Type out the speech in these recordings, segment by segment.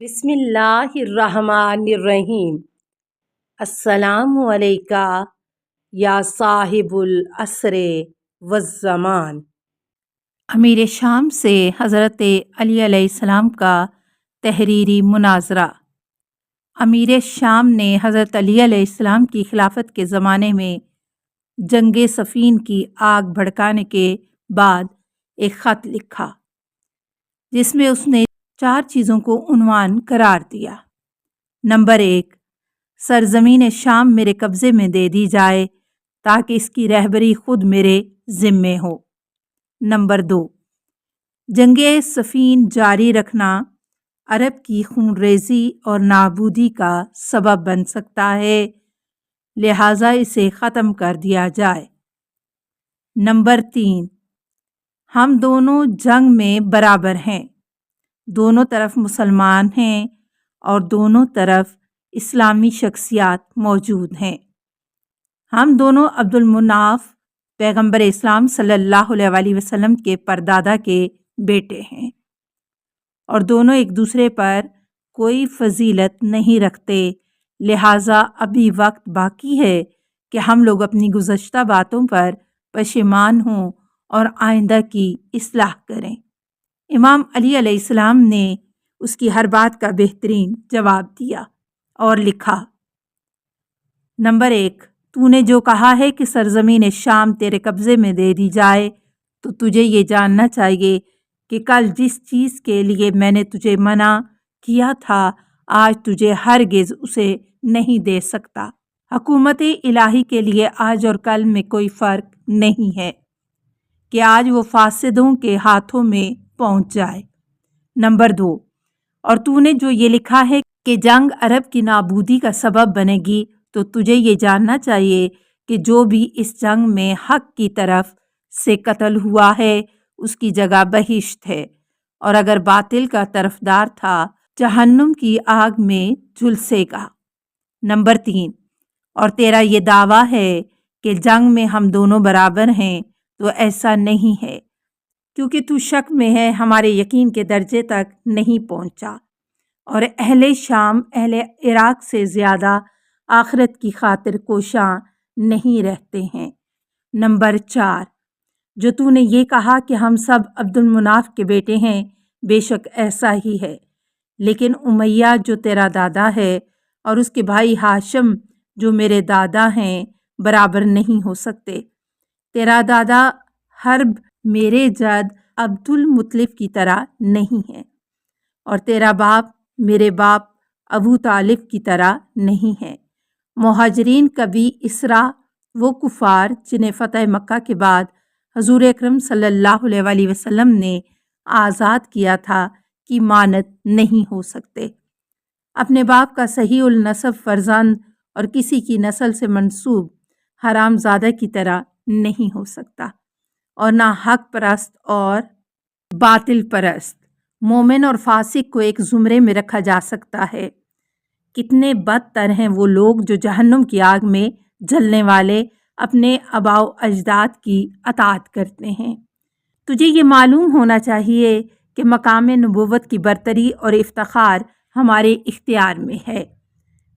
بسم اللہ الرحمن الرحیم۔ السلام علیکہ یا صاحب العصر والزمان۔ امیر شام سے حضرت علی علیہ السلام کا تحریری مناظرہ۔ امیر شام نے حضرت علی علیہ السلام کی خلافت کے زمانے میں جنگ صفین کی آگ بھڑکانے کے بعد ایک خط لکھا جس میں اس نے 4 چیزوں کو عنوان قرار دیا۔ نمبر 1، سرزمین شام میرے قبضے میں دے دی جائے تاکہ اس کی رہبری خود میرے ذمے ہو۔ نمبر 2، جنگ صفین جاری رکھنا عرب کی خون ریزی اور نابودی کا سبب بن سکتا ہے، لہٰذا اسے ختم کر دیا جائے۔ نمبر 3، ہم دونوں جنگ میں برابر ہیں، دونوں طرف مسلمان ہیں اور دونوں طرف اسلامی شخصیات موجود ہیں۔ ہم دونوں عبد المناف پیغمبر اسلام صلی اللہ علیہ وسلم کے پردادا کے بیٹے ہیں اور دونوں ایک دوسرے پر کوئی فضیلت نہیں رکھتے، لہٰذا ابھی وقت باقی ہے کہ ہم لوگ اپنی گزشتہ باتوں پر پشیمان ہوں اور آئندہ کی اصلاح کریں۔ امام علی علیہ السلام نے اس کی ہر بات کا بہترین جواب دیا اور لکھا۔ نمبر 1، تو نے جو کہا ہے کہ سرزمین شام تیرے قبضے میں دے دی جائے تو تجھے یہ جاننا چاہیے کہ کل جس چیز کے لیے میں نے تجھے منع کیا تھا آج تجھے ہرگز اسے نہیں دے سکتا۔ حکومت الہی کے لیے آج اور کل میں کوئی فرق نہیں ہے کہ آج وہ فاسدوں کے ہاتھوں میں پہنچ جائے۔ نمبر 2، اور تو نے جو یہ لکھا ہے کہ جنگ عرب کی نابودی کا سبب بنے گی تو تجھے یہ جاننا چاہیے کہ جو بھی اس جنگ میں حق کی طرف سے قتل ہوا ہے اس کی جگہ بہشت ہے، اور اگر باطل کا طرفدار تھا جہنم کی آگ میں جھلسے گا۔ نمبر 3، اور تیرا یہ دعویٰ ہے کہ جنگ میں ہم دونوں برابر ہیں تو ایسا نہیں ہے، کیونکہ تو شک میں ہے، ہمارے یقین کے درجے تک نہیں پہنچا، اور اہل شام اہل عراق سے زیادہ آخرت کی خاطر کوشاں نہیں رہتے ہیں۔ نمبر 4، جو تو نے یہ کہا کہ ہم سب عبد المناف کے بیٹے ہیں، بے شک ایسا ہی ہے، لیکن امیہ جو تیرا دادا ہے اور اس کے بھائی ہاشم جو میرے دادا ہیں برابر نہیں ہو سکتے۔ تیرا دادا حرب میرے جد عبد المطلب کی طرح نہیں ہے، اور تیرا باپ میرے باپ ابو طالب کی طرح نہیں ہے۔ مہاجرین کبھی اسرا وہ کفار جنہیں فتح مکہ کے بعد حضور اکرم صلی اللہ علیہ وسلم نے آزاد کیا تھا کی مانند نہیں ہو سکتے۔ اپنے باپ کا صحیح النسب فرزند اور کسی کی نسل سے منسوب حرام زادہ کی طرح نہیں ہو سکتا، اور نہ حق پرست اور باطل پرست، مومن اور فاسق کو ایک زمرے میں رکھا جا سکتا ہے۔ کتنے بدتر ہیں وہ لوگ جو جہنم کی آگ میں جلنے والے اپنے آباء و اجداد کی اطاعت کرتے ہیں۔ تجھے یہ معلوم ہونا چاہیے کہ مقام نبوت کی برتری اور افتخار ہمارے اختیار میں ہے،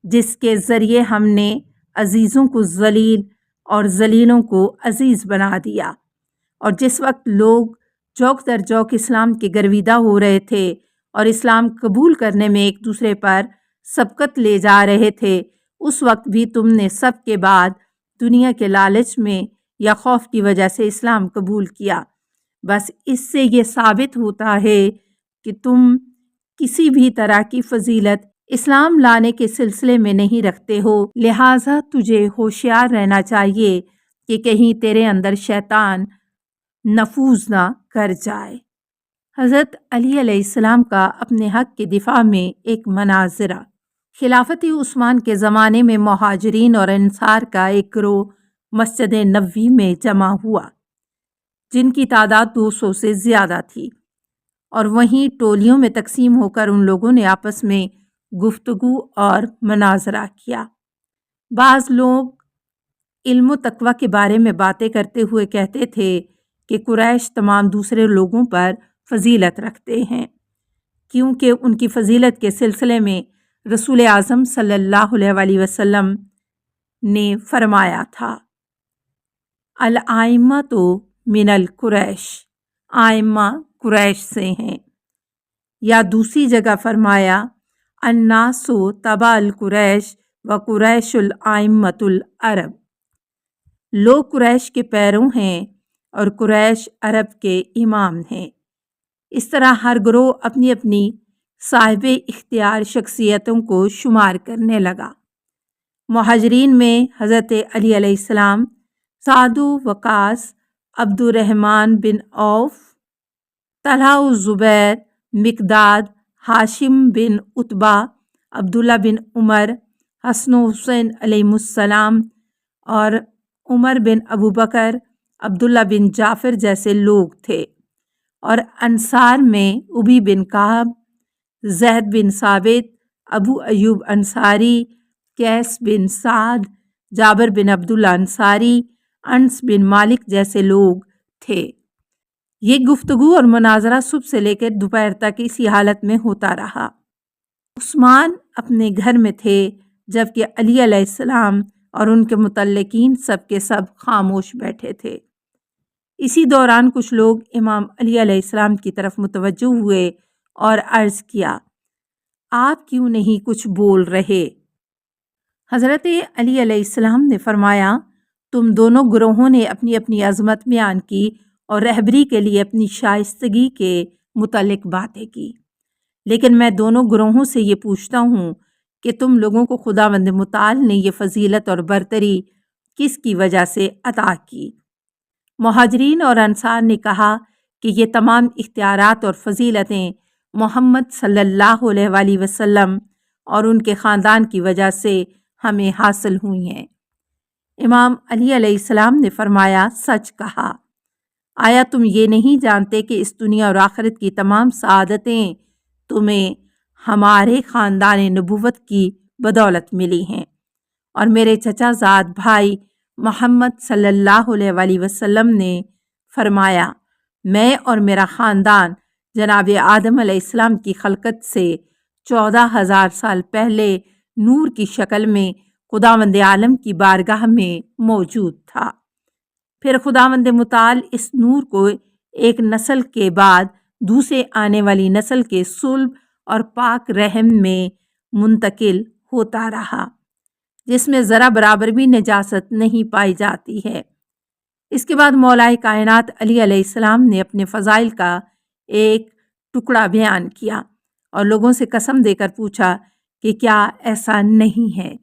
جس کے ذریعے ہم نے عزیزوں کو ذلیل اور ذلیلوں کو عزیز بنا دیا، اور جس وقت لوگ جوک در جوک اسلام کے گرویدہ ہو رہے تھے اور اسلام قبول کرنے میں ایک دوسرے پر سبقت لے جا رہے تھے، اس وقت بھی تم نے سب کے بعد دنیا کے لالچ میں یا خوف کی وجہ سے اسلام قبول کیا۔ بس اس سے یہ ثابت ہوتا ہے کہ تم کسی بھی طرح کی فضیلت اسلام لانے کے سلسلے میں نہیں رکھتے ہو، لہٰذا تجھے ہوشیار رہنا چاہیے کہ کہیں تیرے اندر شیطان نفوذ نہ کر جائے۔ حضرت علی علیہ السلام کا اپنے حق کے دفاع میں ایک مناظرہ۔ خلافت عثمان کے زمانے میں مہاجرین اور انصار کا ایک گروہ مسجد نبوی میں جمع ہوا جن کی تعداد 200 سے زیادہ تھی، اور وہیں ٹولیوں میں تقسیم ہو کر ان لوگوں نے آپس میں گفتگو اور مناظرہ کیا۔ بعض لوگ علم و تقوی کے بارے میں باتیں کرتے ہوئے کہتے تھے کہ قریش تمام دوسرے لوگوں پر فضیلت رکھتے ہیں، کیونکہ ان کی فضیلت کے سلسلے میں رسول اعظم صلی اللہ علیہ وسلم نے فرمایا تھا، الائمۃ من القریش، آئمہ قریش سے ہیں، یا دوسری جگہ فرمایا الناس تبع القریش و قریش الائمۃ العرب، لوگ قریش کے پیروں ہیں اور قریش عرب کے امام ہیں۔ اس طرح ہر گروہ اپنی اپنی صاحب اختیار شخصیتوں کو شمار کرنے لگا۔ مہاجرین میں حضرت علی علیہ السلام، سعد و وقاص، عبد الرحمن بن عوف، طلحہ و زبیر، مقداد، ہاشم بن عتبہ، عبداللہ بن عمر، حسن و حسین علیہ السلام اور عمر بن ابو بکر، عبداللہ بن جعفر جیسے لوگ تھے، اور انصار میں ابی بن کعب، زید بن ثابت، ابو ایوب انصاری، قیس بن سعد، جابر بن عبداللہ انصاری، انس بن مالک جیسے لوگ تھے۔ یہ گفتگو اور مناظرہ صبح سے لے کر دوپہر تک اسی حالت میں ہوتا رہا۔ عثمان اپنے گھر میں تھے، جبکہ علی علیہ السلام اور ان کے متعلقین سب کے سب خاموش بیٹھے تھے۔ اسی دوران کچھ لوگ امام علی علیہ السلام کی طرف متوجہ ہوئے اور عرض کیا، آپ کیوں نہیں کچھ بول رہے؟ حضرت علی علیہ السلام نے فرمایا، تم دونوں گروہوں نے اپنی اپنی عظمت بیان کی اور رہبری کے لیے اپنی شائستگی کے متعلق باتیں کی، لیکن میں دونوں گروہوں سے یہ پوچھتا ہوں کہ تم لوگوں کو خداوند متعال نے یہ فضیلت اور برتری کس کی وجہ سے عطا کی؟ مہاجرین اور انصار نے کہا کہ یہ تمام اختیارات اور فضیلتیں محمد صلی اللہ علیہ وآلہ وسلم اور ان کے خاندان کی وجہ سے ہمیں حاصل ہوئی ہیں۔ امام علی علیہ السلام نے فرمایا، سچ کہا، آیا تم یہ نہیں جانتے کہ اس دنیا اور آخرت کی تمام سعادتیں تمہیں ہمارے خاندان نبوت کی بدولت ملی ہیں؟ اور میرے چچا زاد بھائی محمد صلی اللہ علیہ وآلہ وسلم نے فرمایا، میں اور میرا خاندان جناب آدم علیہ السلام کی خلقت سے 14,000 سال پہلے نور کی شکل میں خداوند عالم کی بارگاہ میں موجود تھا۔ پھر خداوند متعال اس نور کو ایک نسل کے بعد دوسرے آنے والی نسل کے صلب اور پاک رحم میں منتقل ہوتا رہا، جس میں ذرا برابر بھی نجاست نہیں پائی جاتی ہے۔ اس کے بعد مولا کائنات علی علیہ السلام نے اپنے فضائل کا ایک ٹکڑا بیان کیا اور لوگوں سے قسم دے کر پوچھا کہ کیا ایسا نہیں ہے؟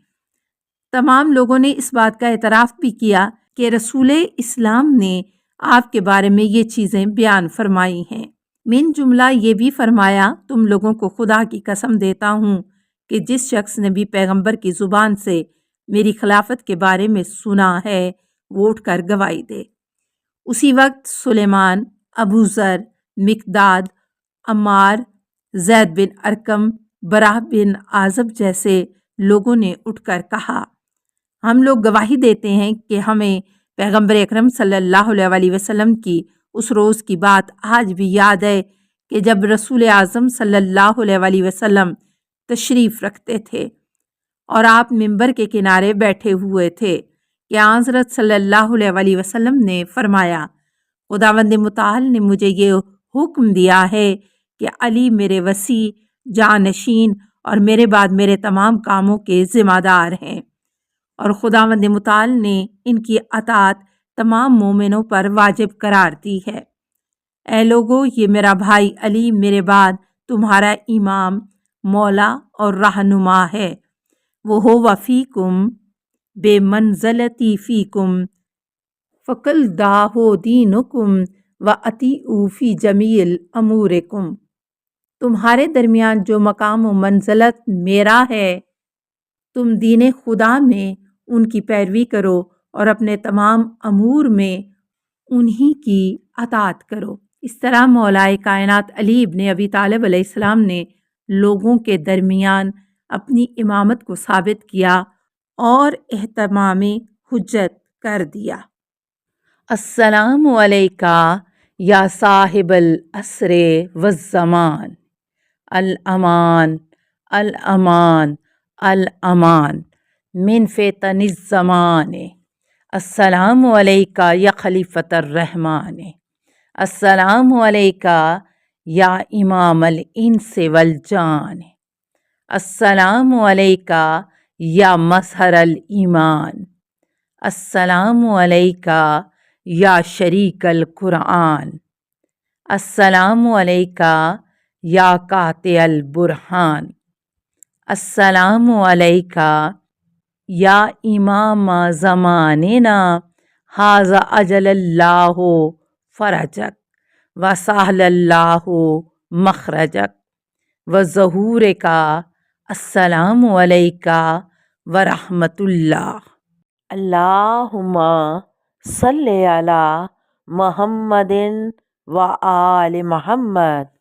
تمام لوگوں نے اس بات کا اعتراف بھی کیا کہ رسول اسلام نے آپ کے بارے میں یہ چیزیں بیان فرمائی ہیں۔ من جملہ یہ بھی فرمایا، تم لوگوں کو خدا کی قسم دیتا ہوں کہ جس شخص نے بھی پیغمبر کی زبان سے میری خلافت کے بارے میں سنا ہے وہ اٹھ کر گواہی دے۔ اسی وقت سلیمان، ابو ذر، مقداد، عمار، زید بن ارقم، براہ بن عازب جیسے لوگوں نے اٹھ کر کہا، ہم لوگ گواہی دیتے ہیں کہ ہمیں پیغمبر اکرم صلی اللہ علیہ وآلہ وسلم کی اس روز کی بات آج بھی یاد ہے کہ جب رسول اعظم صلی اللہ علیہ وآلہ وسلم تشریف رکھتے تھے اور آپ منبر کے کنارے بیٹھے ہوئے تھے کہ حضرت صلی اللہ علیہ وآلہ وسلم نے فرمایا، خداوند متعال نے مجھے یہ حکم دیا ہے کہ علی میرے وصی، جانشین اور میرے بعد میرے تمام کاموں کے ذمہ دار ہیں، اور خداوند متعال نے ان کی اطاعت تمام مومنوں پر واجب قرار دی ہے۔ اے لوگو، یہ میرا بھائی علی میرے بعد تمہارا امام، مولا اور رہنما ہے۔ وہ ہو فیکم بے منزلتی فیکم فقل داہو دینکم و اطیعوا فی جمیع امورکم۔ تمہارے درمیان جو مقام و منزلت میرا ہے، تم دین خدا میں ان کی پیروی کرو اور اپنے تمام امور میں انہی کی اطاعت کرو۔ اس طرح مولا کائنات علی ابن ابی طالب علیہ السلام نے لوگوں کے درمیان اپنی امامت کو ثابت کیا اور اہتمام حجت کر دیا۔ السلام علیکہ یا صاحب العصر والزمان، الأمان الأمان الأمان من فتن الزمان السلام علیکہ یا خلیفۃ الرحمن السلام علیکہ یا امام الانس والجان السلام علیکہ یا مظہر الایمان السلام علیکہ یا شریک القرآن السلام علیکہ یا قاطع البرہان السلام علیکہ یا امام زماننا ھذا اجل اللہ فرجک وسہل اللہ مخرجک وظہور کا السلام علیکہ ورحمۃ اللہ اللہم صلی علی محمد و آل محمد